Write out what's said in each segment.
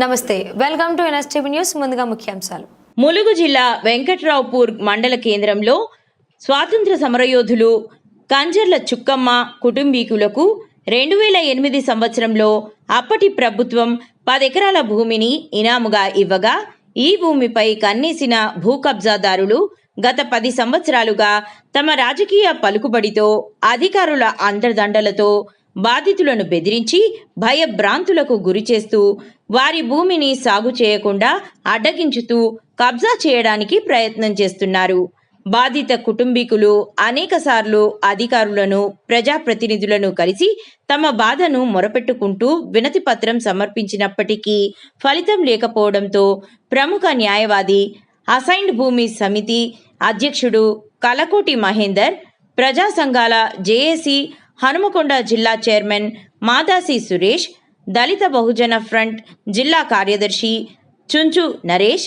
నమస్తే, welcome to NSTV news. ముందుగా ముఖ్యాంశాలు. ములుగు జిల్లా వెంకట్రావుపూర్ మండల కేంద్రంలో స్వాతంత్ర సమరయోధులు కంజర్ల చుక్కమ్మ కుటుంబీకులకు 2008 సంవత్సరంలో అప్పటి ప్రభుత్వం 10 ఎకరాల భూమిని ఇనాముగా ఇవ్వగా ఈ భూమిపై కన్నేసిన భూ కబ్జాదారులు గత 10 సంవత్సరాలుగా తమ రాజకీయ పలుకుబడితో అధికారుల అండదండలతో బాధితులను బెదిరించి భయభ్రాంతులకు గురిచేస్తూ వారి భూమిని సాగు చేయకుండా అడ్డగించుతూ కబ్జా చేయడానికి ప్రయత్నం చేస్తున్నారు. బాధిత కుటుంబీకులు అనేకసార్లు అధికారులను, ప్రజాప్రతినిధులను కలిసి తమ బాధను మొరపెట్టుకుంటూ వినతి పత్రం సమర్పించినప్పటికీ ఫలితం లేకపోవడంతో ప్రముఖ న్యాయవాది, అసైన్డ్ భూమి సమితి అధ్యక్షుడు కలకోటి మహేందర్, ప్రజా సంఘాల జేఏసీ హనుమకొండ జిల్లా చైర్మన్ మాదాసి సురేష్, దళిత బహుజన ఫ్రంట్ జిల్లా కార్యదర్శి చుంచు నరేష్,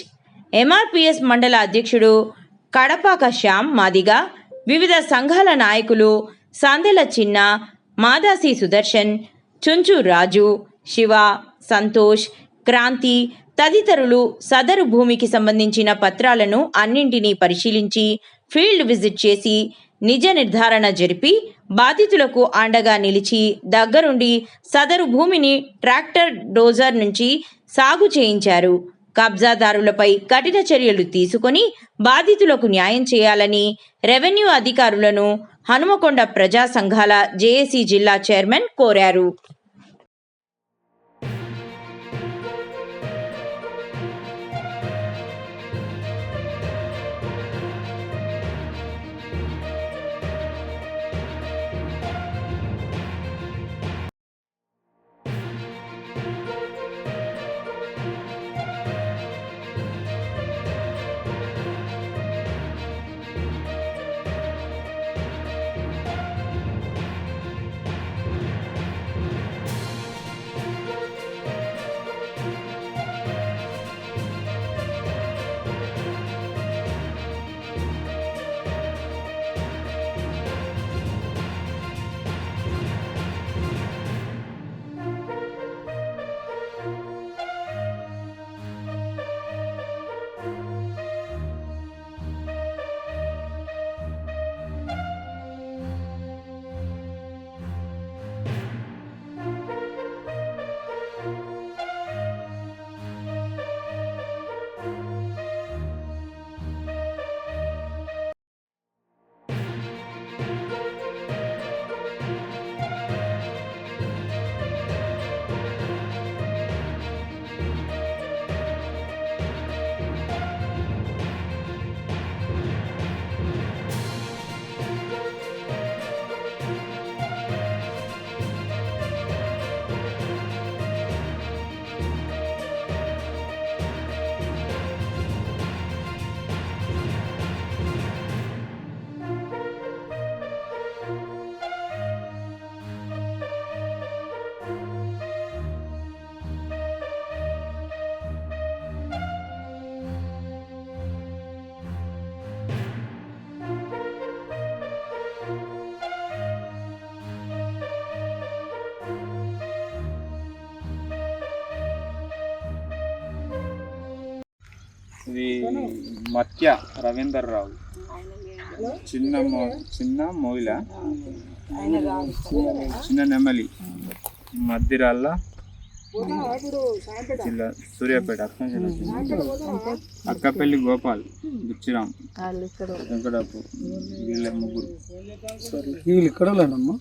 ఎంఆర్పిఎస్ మండల అధ్యక్షుడు కడపాక శ్యామ్ మాదిగ, వివిధ సంఘాల నాయకులు సందెల చిన్న, మాదాసి సుదర్శన్, చుంచు రాజు, శివ, సంతోష్, క్రాంతి తదితరులు సదరు భూమికి సంబంధించిన పత్రాలను అన్నింటినీ పరిశీలించి ఫీల్డ్ విజిట్ చేసి నిజ నిర్ధారణ జరిపి బాధితులకు అండగా నిలిచి దగ్గరుండి సదరు భూమిని ట్రాక్టర్ డోజర్ నుంచి సాగు చేయించారు. కబ్జాదారులపై కఠిన చర్యలు తీసుకొని బాధితులకు న్యాయం చేయాలని రెవెన్యూ అధికారులను హనుమకొండ ప్రజా సంఘాల జేఏసీ జిల్లా చైర్మన్ కోరారు. ఇది మత్య రవీందర్ రావు, చిన్న మొయిల, చిన్న నెమలి, మద్దిరాళ్ళ జిల్లా సూర్యాపేట, అక్కపల్లి గోపాల్, బుచ్చిరామ్, వెంకటాపు, వీళ్ళ ముగ్గురు. వీళ్ళు ఇక్కడ లేనమ్మా.